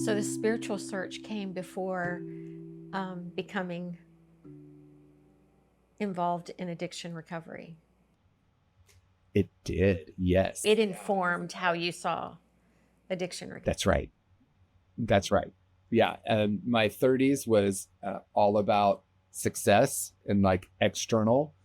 So the spiritual search came before becoming involved in addiction recovery. It did, yes. It informed how you saw addiction recovery. That's right. That's right. Yeah. My 30s was all about success and like external.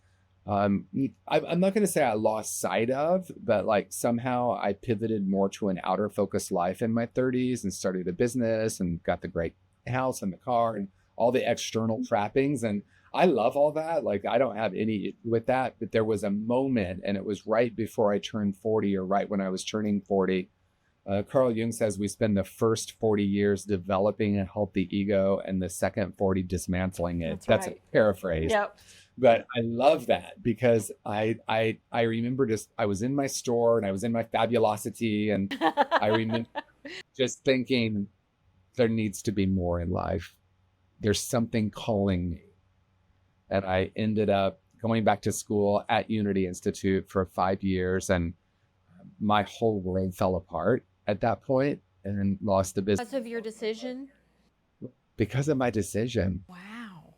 I'm not going to say I lost sight of, but like somehow I pivoted more to an outer focused life in my 30s and started a business and got the great house and the car and all the external trappings. And I love all that. Like I don't have any with that, but there was a moment, and it was right before I turned 40 or right when I was turning 40. Carl Jung says we spend the first 40 years developing a healthy ego and the second 40 dismantling it. That's right. A paraphrase. Yep. But I love that because I remember I was in my store and I was in my fabulosity, and I remember just thinking there needs to be more in life. There's something calling me. And I ended up going back to school at Unity Institute for 5 years, and my whole world fell apart at that point and lost the business. Because of your decision? Because of my decision. Wow.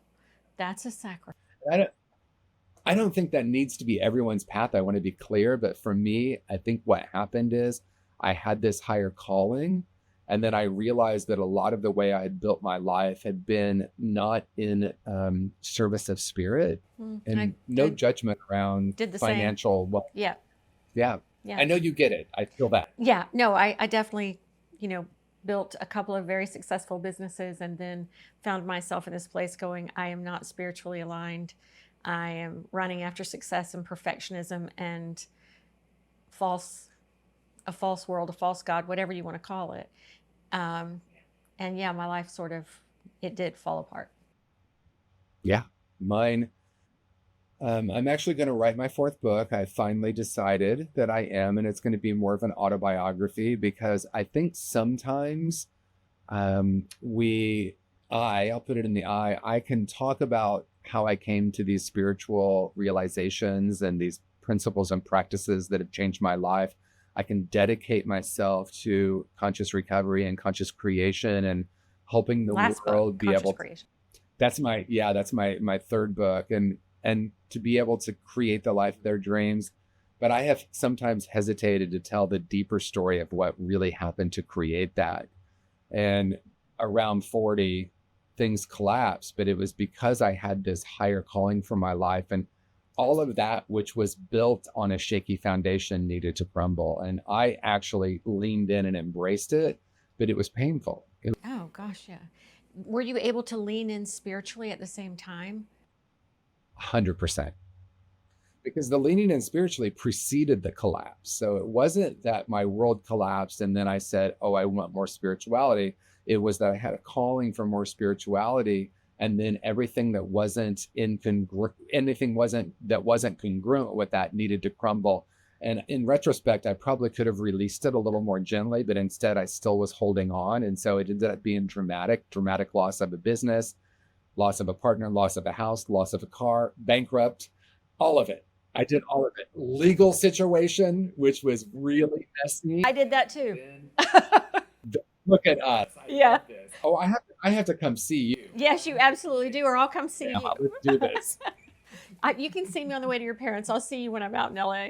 That's a sacrifice. I don't think that needs to be everyone's path. I want to be clear. But for me, I think what happened is I had this higher calling. And then I realized that a lot of the way I had built my life had been not in service of spirit, and no judgment around financial. Well, yeah. I know you get it. I feel that. Yeah, no, I definitely, built a couple of very successful businesses and then found myself in this place going, I am not spiritually aligned. I am running after success and perfectionism and a false world, a false God, whatever you want to call it. And yeah, my life it did fall apart. Yeah, mine. I'm actually going to write my 4th book. I finally decided that I am, and it's going to be more of an autobiography because I think sometimes I'll put it in the I can talk about how I came to these spiritual realizations and these principles and practices that have changed my life. I can dedicate myself to conscious recovery and conscious creation and helping the world be able to. That's my 3rd book, and to be able to create the life of their dreams. But I have sometimes hesitated to tell the deeper story of what really happened to create that. And around 40, things collapsed, but it was because I had this higher calling for my life, and all of that, which was built on a shaky foundation, needed to crumble. And I actually leaned in and embraced it, but it was painful. Oh gosh, yeah. Were you able to lean in spiritually at the same time? 100%. Because the leaning in spiritually preceded the collapse. So it wasn't that my world collapsed and then I said, oh, I want more spirituality. It was that I had a calling for more spirituality, and then everything that wasn't congruent with that needed to crumble. And in retrospect, I probably could have released it a little more gently, but instead I still was holding on. And so it ended up being dramatic loss of a business, loss of a partner, loss of a house, loss of a car, bankrupt, all of it. I did all of it. Legal situation, which was really messy. I did that too. Look at us. Yeah. Oh, I have to come see you. Yes, you absolutely do, or I'll come see you. Let's do this. You can see me on the way to your parents. I'll see you when I'm out in LA.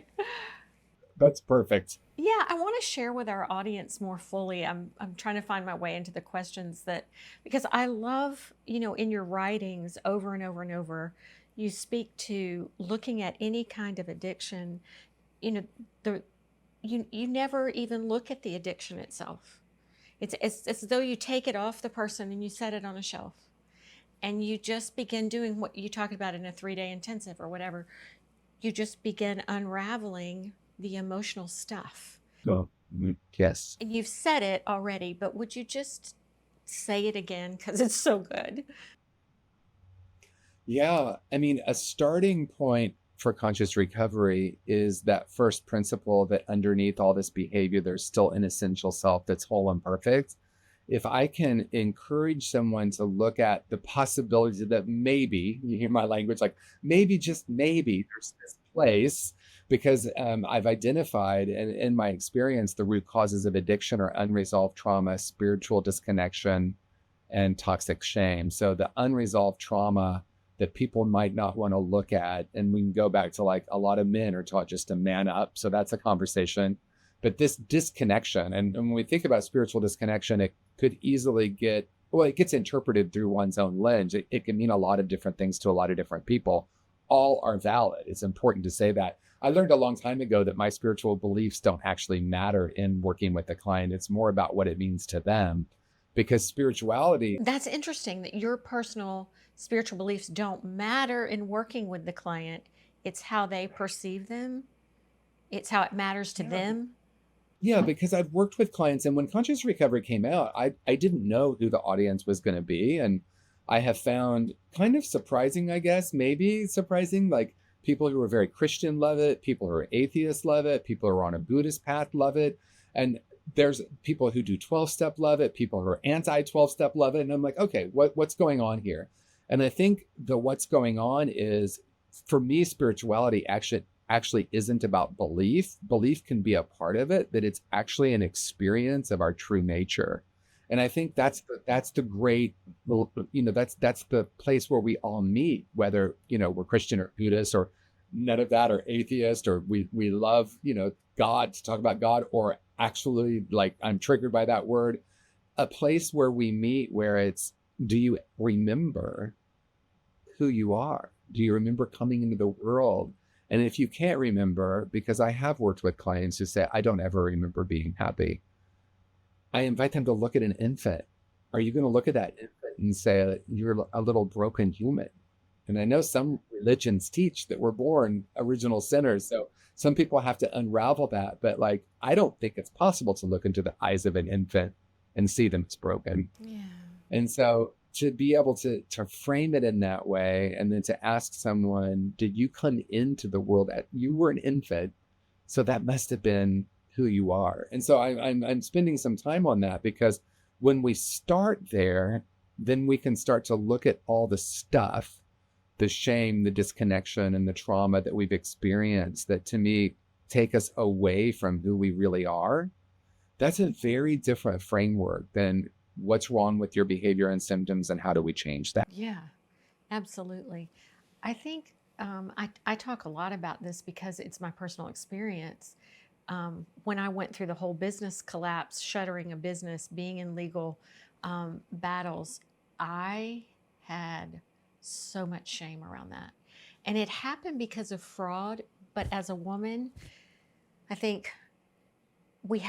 That's perfect. Yeah, I want to share with our audience more fully. I'm trying to find my way into the questions because I love, in your writings over and over and over, you speak to looking at any kind of addiction. You never even look at the addiction itself. It's as though you take it off the person and you set it on a shelf, and you just begin doing what you talked about in a 3-day intensive or whatever. You just begin unraveling the emotional stuff. Oh, yes. And you've said it already, but would you just say it again? Because it's so good. Yeah. I mean, a starting point for conscious recovery is that first principle that underneath all this behavior, there's still an essential self that's whole and perfect. If I can encourage someone to look at the possibility that maybe, you hear my language, like maybe, just maybe, there's this place because I've identified, and in my experience, the root causes of addiction are unresolved trauma, spiritual disconnection, and toxic shame. So the unresolved trauma that people might not want to look at, and we can go back to like a lot of men are taught just to man up. So that's a conversation. But this disconnection, and when we think about spiritual disconnection, it could easily get, well, it gets interpreted through one's own lens. It can mean a lot of different things to a lot of different people. All are valid. It's important to say that. I learned a long time ago that my spiritual beliefs don't actually matter in working with a client. It's more about what it means to them, because spirituality. That's interesting that your personal spiritual beliefs don't matter in working with the client. It's how they perceive them. It's how it matters to them. Yeah, because I've worked with clients, and when conscious recovery came out, I didn't know who the audience was going to be. And I have found kind of surprising, I guess, maybe surprising, like people who are very Christian love it, people who are atheists love it, people who are on a Buddhist path love it. And there's people who do 12-step love it, people who are anti-12-step love it. And I'm like, okay, what's going on here? And I think the what's going on is, for me, spirituality actually isn't about belief. Belief can be a part of it, but it's actually an experience of our true nature. And I think that's the great, that's the place where we all meet, whether, we're Christian or Buddhist or none of that, or atheist, or we love, God, to talk about God, or actually, like, I'm triggered by that word, a place where we meet, where it's, do you remember who you are? Do you remember coming into the world? And if you can't remember, because I have worked with clients who say, I don't ever remember being happy, I invite them to look at an infant. Are you going to look at that infant and say, you're a little broken human? And I know some religions teach that we're born original sinners. So some people have to unravel that. But like, I don't think it's possible to look into the eyes of an infant and see them as broken. Yeah. And so to be able to frame it in that way, and then to ask someone, did you come into the world you were an infant, so that must have been who you are. And so I'm spending some time on that, because when we start there, then we can start to look at all the stuff, the shame, the disconnection, and the trauma that we've experienced that, to me, take us away from who we really are. That's a very different framework than what's wrong with your behavior and symptoms, and how do we change that? Yeah, absolutely. I think I talk a lot about this because it's my personal experience. When I went through the whole business collapse, shuttering a business, being in legal battles, I had so much shame around that. And it happened because of fraud. But as a woman, I think we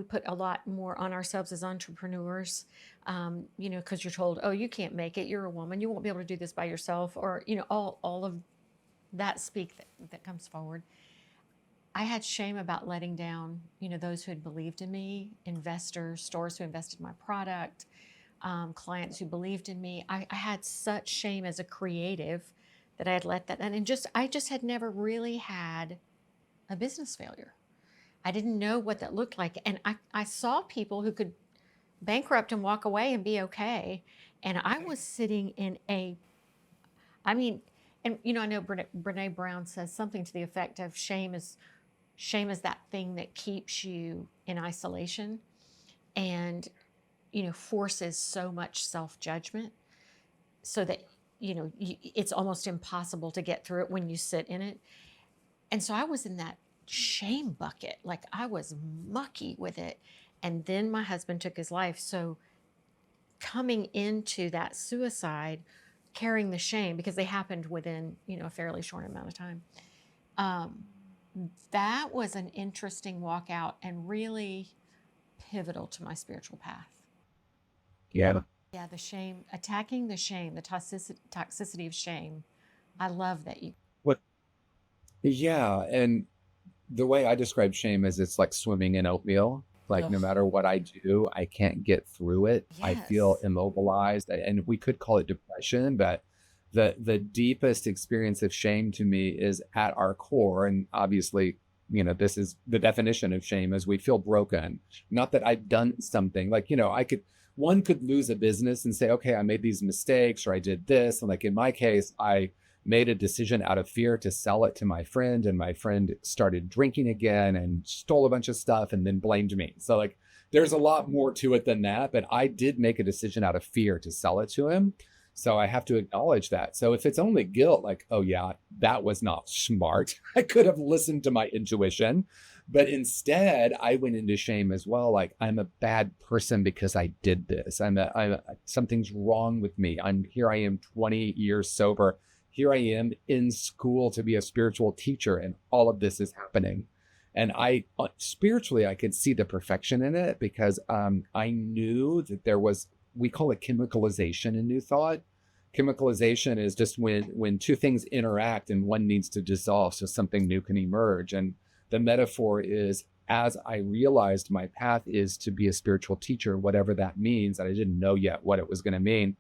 put a lot more on ourselves as entrepreneurs, because you're told, oh, you can't make it, you're a woman, you won't be able to do this by yourself, or, all of that that comes forward. I had shame about letting down, those who had believed in me, investors, stores who invested in my product, clients who believed in me. I had such shame as a creative that I had let that, and I just had never really had a business failure. I didn't know what that looked like. And I saw people who could bankrupt and walk away and be okay. And I was sitting in I know Brene Brown says something to the effect of shame is that thing that keeps you in isolation and, forces so much self-judgment so that, it's almost impossible to get through it when you sit in it. And so I was in that shame bucket, like I was mucky with it. And then my husband took his life. So coming into that suicide, carrying the shame, because they happened within, a fairly short amount of time. That was an interesting walk out and really pivotal to my spiritual path. Yeah. Yeah, the shame, attacking the shame, the toxicity of shame. I love that you. What? Yeah. And the way I describe shame is, it's like swimming in oatmeal. Like, no matter what I do, I can't get through it. Yes. I feel immobilized, and we could call it depression, but the deepest experience of shame to me is at our core. And obviously, this is the definition of shame, is we feel broken. Not that I've done something like, one could lose a business and say, okay, I made these mistakes, or I did this. And like in my case, I made a decision out of fear to sell it to my friend, and my friend started drinking again and stole a bunch of stuff and then blamed me. So like there's a lot more to it than that, but I did make a decision out of fear to sell it to him. So I have to acknowledge that. So if it's only guilt, like, oh yeah, that was not smart. I could have listened to my intuition, but instead I went into shame as well. Like I'm a bad person because I did this. Something's wrong with me. I am 20 years sober. Here I am in school to be a spiritual teacher, and all of this is happening. And I spiritually, I could see the perfection in it because I knew that there was, we call it chemicalization in New Thought. Chemicalization is just when two things interact and one needs to dissolve so something new can emerge. And the metaphor is, as I realized my path is to be a spiritual teacher, whatever that means, and I didn't know yet what it was going to mean,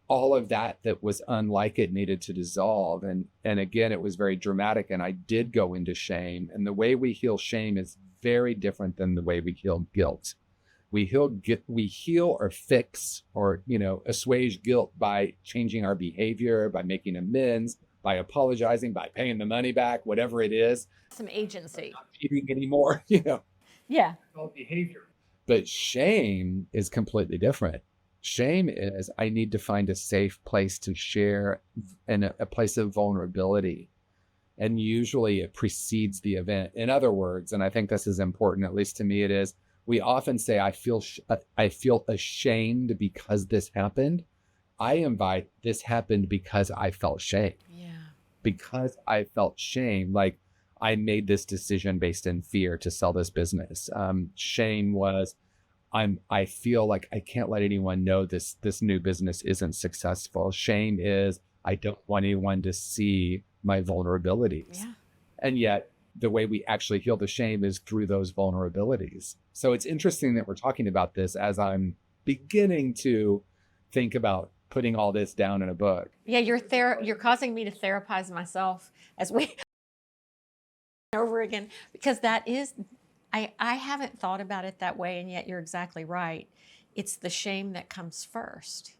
all of that was unlike it needed to dissolve. And again, it was very dramatic, and I did go into shame. And the way we heal shame is very different than the way we heal guilt. We heal or fix or, assuage guilt by changing our behavior, by making amends, by apologizing, by paying the money back, whatever it is. Some agency. Not eating anymore, Yeah. All behavior. But shame is completely different. Shame is, I need to find a safe place to share and a place of vulnerability. And usually it precedes the event. In other words, and I think this is important, at least to me it is, we often say, I feel ashamed because this happened. I invite, this happened because I felt shame. Yeah. Because I felt shame, like I made this decision based in fear to sell this business. Shame was, I feel like I can't let anyone know this new business isn't successful. Shame is, I don't want anyone to see my vulnerabilities. Yeah. And yet the way we actually heal the shame is through those vulnerabilities. So it's interesting that we're talking about this as I'm beginning to think about putting all this down in a book. Yeah, you're causing me to therapize myself as we over again, because that is, I haven't thought about it that way, and yet you're exactly right. It's the shame that comes first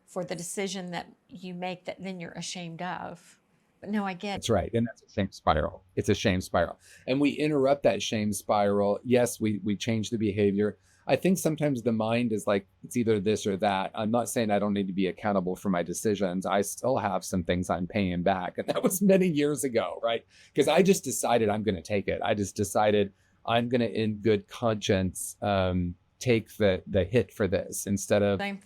for the decision that you make that then you're ashamed of. But no, I get it. That's right. And that's a shame spiral. It's a shame spiral. And we interrupt that shame spiral. Yes, we change the behavior. I think sometimes the mind is like, it's either this or that. I'm not saying I don't need to be accountable for my decisions. I still have some things I'm paying back. And that was many years ago, right? Because I just decided I'm going to take it. I just decided I'm going to, in good conscience, take the hit for this instead of blame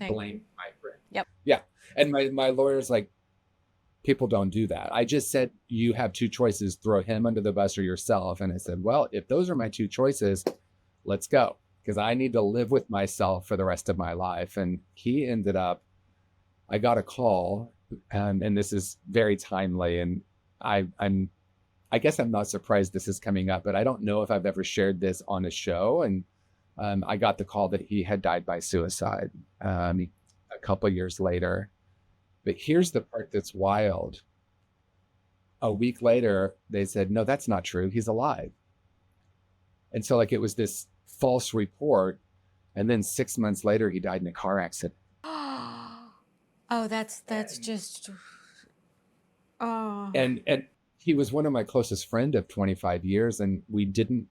my friend. Yep. Yeah. And my lawyer's like, people don't do that. I just said, you have two choices, throw him under the bus or yourself. And I said, well, if those are my two choices, let's go. Because I need to live with myself for the rest of my life. And he ended up, I got a call, and this is very timely. And I guess I'm not surprised this is coming up, but I don't know if I've ever shared this on a show. And I got the call that he had died by suicide a couple of years later. But here's the part that's wild. A week later, they said, no, that's not true. He's alive. And so like it was this false report. And then 6 months later, he died in a car accident. Oh, that's just, oh. And he was one of my closest friends of 25 years. And we didn't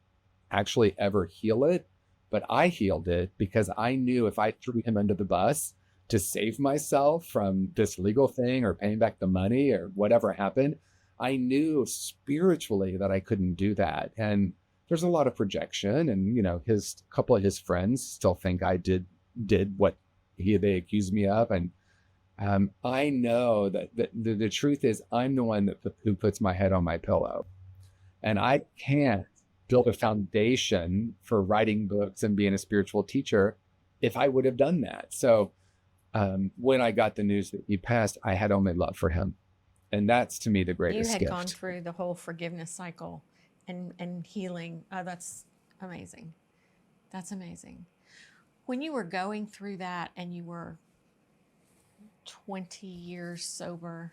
actually ever heal it. But I healed it because I knew if I threw him under the bus to save myself from this legal thing or paying back the money or whatever happened, I knew spiritually that I couldn't do that. And there's a lot of projection, and his couple of his friends still think I did what they accused me of. And I know that the truth is I'm the one who puts my head on my pillow, and I can't build a foundation for writing books and being a spiritual teacher if I would have done that. So when I got the news that he passed, I had only love for him. And that's, to me, the greatest gift. You had gone through the whole forgiveness cycle and healing. Oh, that's amazing. That's amazing. When you were going through that and you were 20 years sober,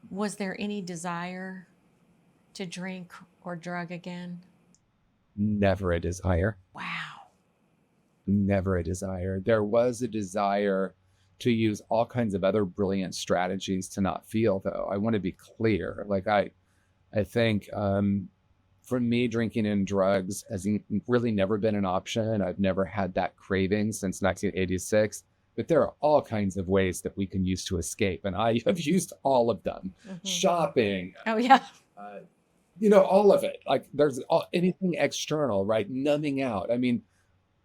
was there any desire to drink or drug again? Never a desire. Wow. Never a desire. There was a desire to use all kinds of other brilliant strategies to not feel, though. I want to be clear. Like I think for me, drinking and drugs has really never been an option. I've never had that craving since 1986. But there are all kinds of ways that we can use to escape. And I have used all of them. Shopping. Oh, yeah. All of it. Like there's anything external, right? Numbing out. I mean,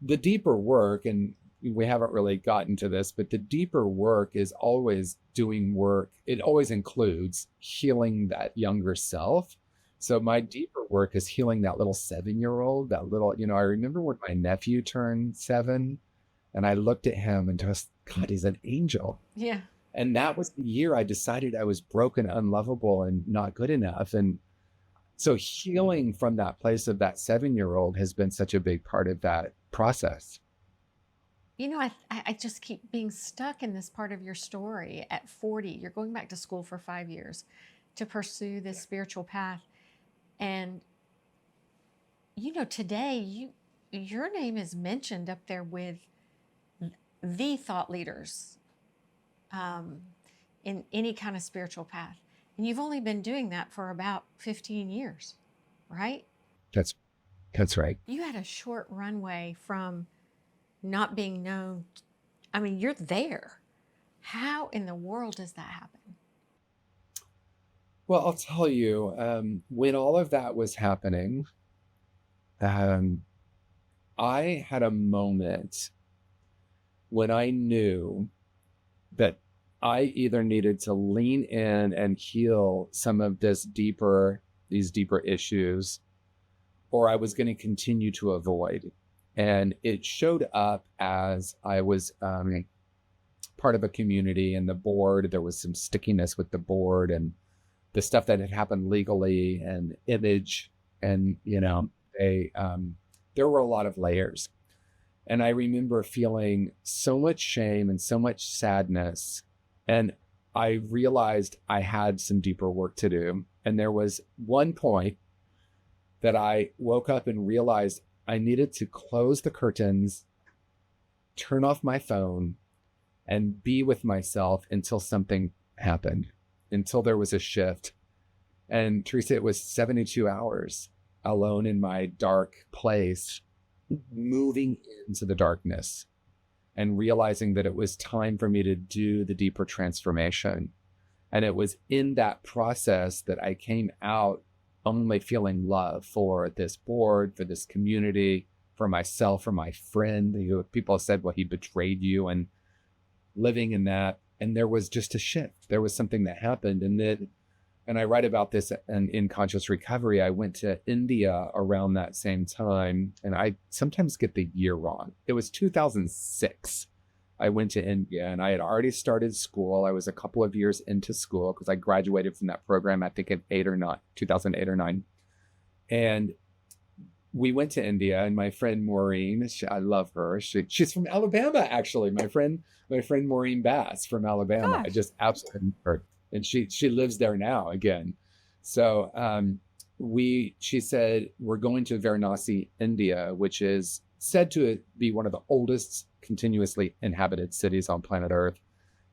the deeper work, and we haven't really gotten to this, but the deeper work is always doing work. It always includes healing that younger self. So my deeper work is healing that little 7-year-old, that little, I remember when my nephew turned 7 and I looked at him and just, God, he's an angel. Yeah. And that was the year I decided I was broken, unlovable, and not good enough. And so healing from that place of that 7-year-old has been such a big part of that process. I just keep being stuck in this part of your story. At 40, you're going back to school for 5 years to pursue this spiritual path. And, today your name is mentioned up there with the thought leaders in any kind of spiritual path. And you've only been doing that for about 15 years, right? That's right. You had a short runway from not being known. I mean, you're there. How in the world does that happen? Well, I'll tell you, when all of that was happening, I had a moment when I knew that I either needed to lean in and heal some of these deeper issues, or I was going to continue to avoid. And it showed up as I was part of a community, and the board, there was some stickiness with the board and the stuff that had happened legally and image. And, there were a lot of layers. And I remember feeling so much shame and so much sadness. And I realized I had some deeper work to do. And there was one point that I woke up and realized I needed to close the curtains, turn off my phone, and be with myself until something happened, until there was a shift. And Theresa, it was 72 hours alone in my dark place, moving into the darkness and realizing that it was time for me to do the deeper transformation. And it was in that process that I came out only feeling love for this board, for this community, for myself, for my friend. People said, well, he betrayed you, and living in that. And there was just a shift. There was something that happened. And I write about this in Conscious Recovery. I went to India around that same time, and I sometimes get the year wrong. It was 2006. I went to India, and I had already started school. I was a couple of years into school because I graduated from that program, I think in 2008 or 9. And we went to India, and my friend Maureen, I love her. She's from Alabama, actually. My friend Maureen Bass from Alabama. Gosh. I just absolutely love her. And she lives there now again. So she said, we're going to Varanasi, India, which is said to be one of the oldest continuously inhabited cities on planet Earth.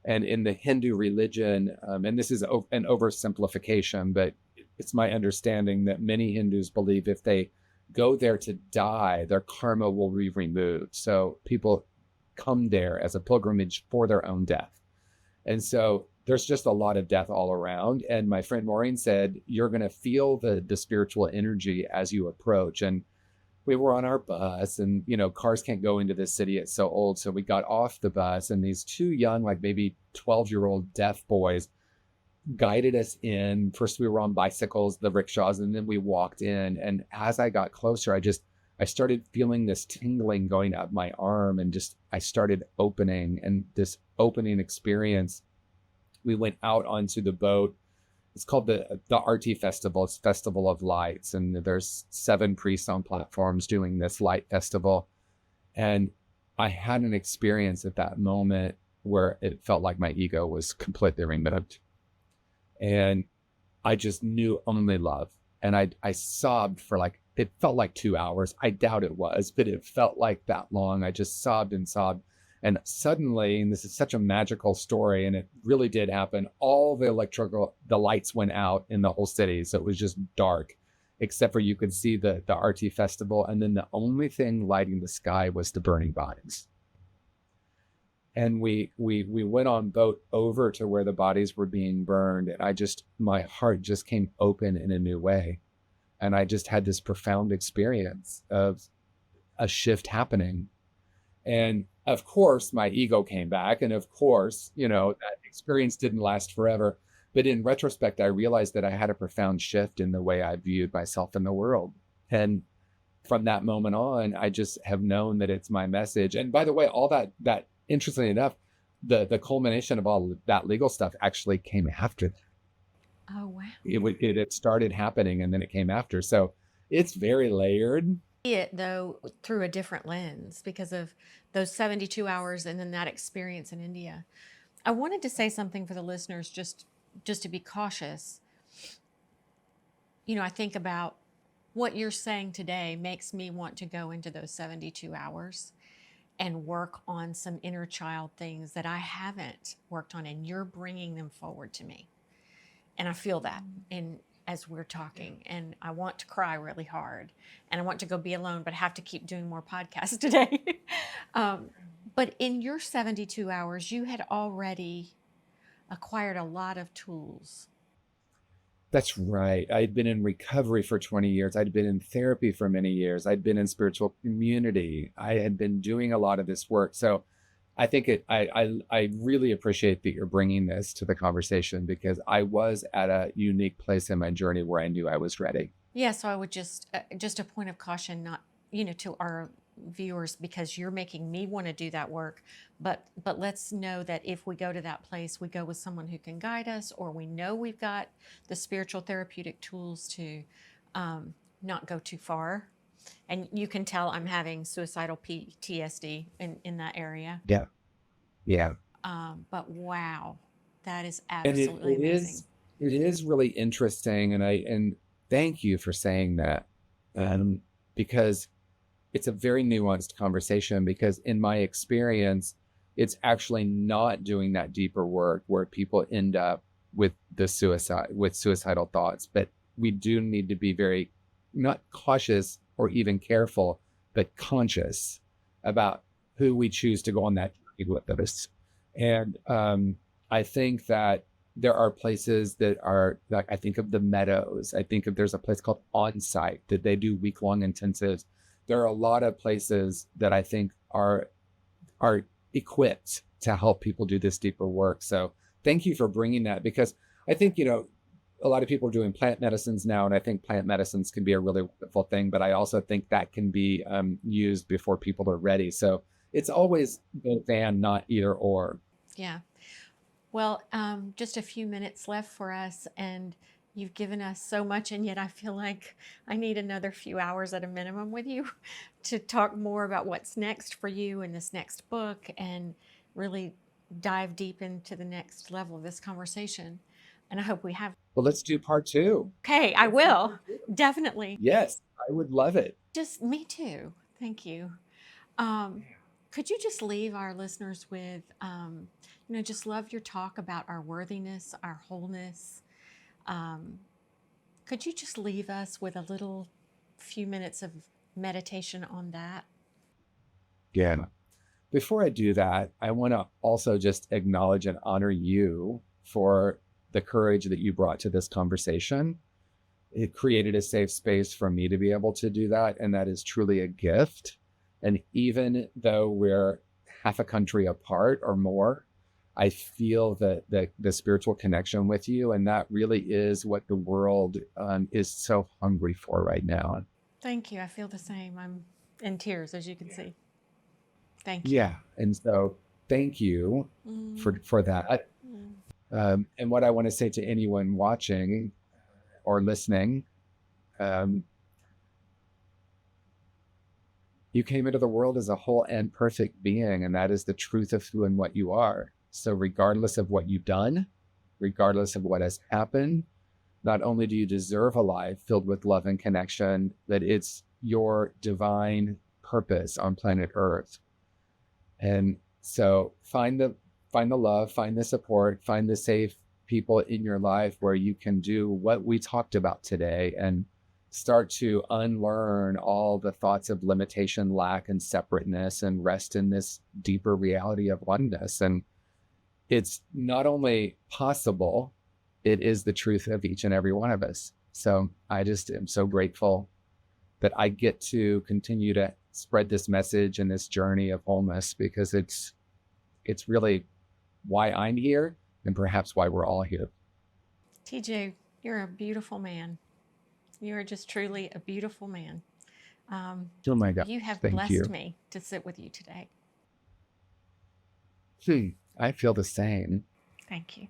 And in the Hindu religion, and this is an oversimplification, but it's my understanding that many Hindus believe if they go there to die, their karma will be removed. So people come there as a pilgrimage for their own death. And so there's just a lot of death all around. And my friend Maureen said, you're going to feel the spiritual energy as you approach. And we were on our bus, and, cars can't go into this city. It's so old. So we got off the bus, and these two young, like maybe 12-year-old deaf boys guided us in. First, we were on bicycles, the rickshaws, and then we walked in. And as I got closer, I started feeling this tingling going up my arm, and I started opening, and this opening experience, we went out onto the boat. It's called the Arti Festival. It's Festival of Lights. And there's 7 priests on platforms doing this light festival. And I had an experience at that moment where it felt like my ego was completely removed. And I just knew only love. And I sobbed for it felt like 2 hours. I doubt it was, but it felt like that long. I just sobbed and sobbed. And suddenly, and this is such a magical story, and it really did happen, all the lights went out in the whole city. So it was just dark, except for you could see the RT festival. And then the only thing lighting the sky was the burning bodies. And we went on boat over to where the bodies were being burned. And my heart just came open in a new way. And I just had this profound experience of a shift happening. And of course, my ego came back. And of course, that experience didn't last forever. But in retrospect, I realized that I had a profound shift in the way I viewed myself in the world. And from that moment on, I just have known that it's my message. And by the way, all that interestingly enough, the culmination of all that legal stuff actually came after that. Oh, wow. It started happening and then it came after. So it's very layered. It though through a different lens because of those 72 hours and then that experience in India. I wanted to say something for the listeners just to be cautious. I think about what you're saying today makes me want to go into those 72 hours and work on some inner child things that I haven't worked on, and you're bringing them forward to me. And I feel that as we're talking, and I want to cry really hard, and I want to go be alone, but I have to keep doing more podcasts today. But in your 72 hours, you had already acquired a lot of tools. That's right. I'd been in recovery for 20 years. I'd been in therapy for many years. I'd been in spiritual community. I had been doing a lot of this work. So I think I really appreciate that you're bringing this to the conversation, because I was at a unique place in my journey where I knew I was ready. Yeah, so I would just a point of caution, not, to our viewers, because you're making me want to do that work, but let's know that if we go to that place, we go with someone who can guide us, or we know we've got the spiritual therapeutic tools to not go too far. And you can tell I'm having suicidal PTSD in that area. Yeah. Yeah. But wow, that is And absolutely amazing. it is really interesting. And thank you for saying that. Because it's a very nuanced conversation, because in my experience, it's actually not doing that deeper work where people end up with suicidal thoughts. But we do need to be very, not cautious or even careful, but conscious about who we choose to go on that journey with us. And I think that there are places that are, like, I think of the Meadows. I think there's a place called On Site that they do week-long intensives. There are a lot of places that I think are equipped to help people do this deeper work. So thank you for bringing that, because I think, a lot of people are doing plant medicines now, and I think plant medicines can be a really wonderful thing, but I also think that can be used before people are ready. So it's always both and, not either or. Yeah. Well, just a few minutes left for us, and you've given us so much, and yet I feel like I need another few hours at a minimum with you to talk more about what's next for you in this next book, and really dive deep into the next level of this conversation. And I hope we have. Well, let's do part 2. Okay, I will. Definitely. Yes, I would love it. Just me too. Thank you. Could you just leave our listeners with, just love your talk about our worthiness, our wholeness. Could you just leave us with a little few minutes of meditation on that? Yeah. Before I do that, I want to also just acknowledge and honor you for the courage that you brought to this conversation. It created a safe space for me to be able to do that. And that is truly a gift. And even though we're half a country apart or more, I feel the spiritual connection with you. And that really is what the world is so hungry for right now. Thank you. I feel the same. I'm in tears, as you can see. Thank you. Yeah. And so thank you for that. And what I want to say to anyone watching or listening, you came into the world as a whole and perfect being, and that is the truth of who and what you are. So regardless of what you've done, regardless of what has happened, not only do you deserve a life filled with love and connection, but it's your divine purpose on planet Earth. And So find the love, find the support, find the safe people in your life where you can do what we talked about today and start to unlearn all the thoughts of limitation, lack, and separateness and rest in this deeper reality of oneness. And it's not only possible, it is the truth of each and every one of us. So I just am so grateful that I get to continue to spread this message and this journey of wholeness, because it's really why I'm here and perhaps why we're all here. TJ, you're a beautiful man. You are just truly a beautiful man. Oh my God. You have Thank blessed you. me to sit with you today. I feel the same. Thank you.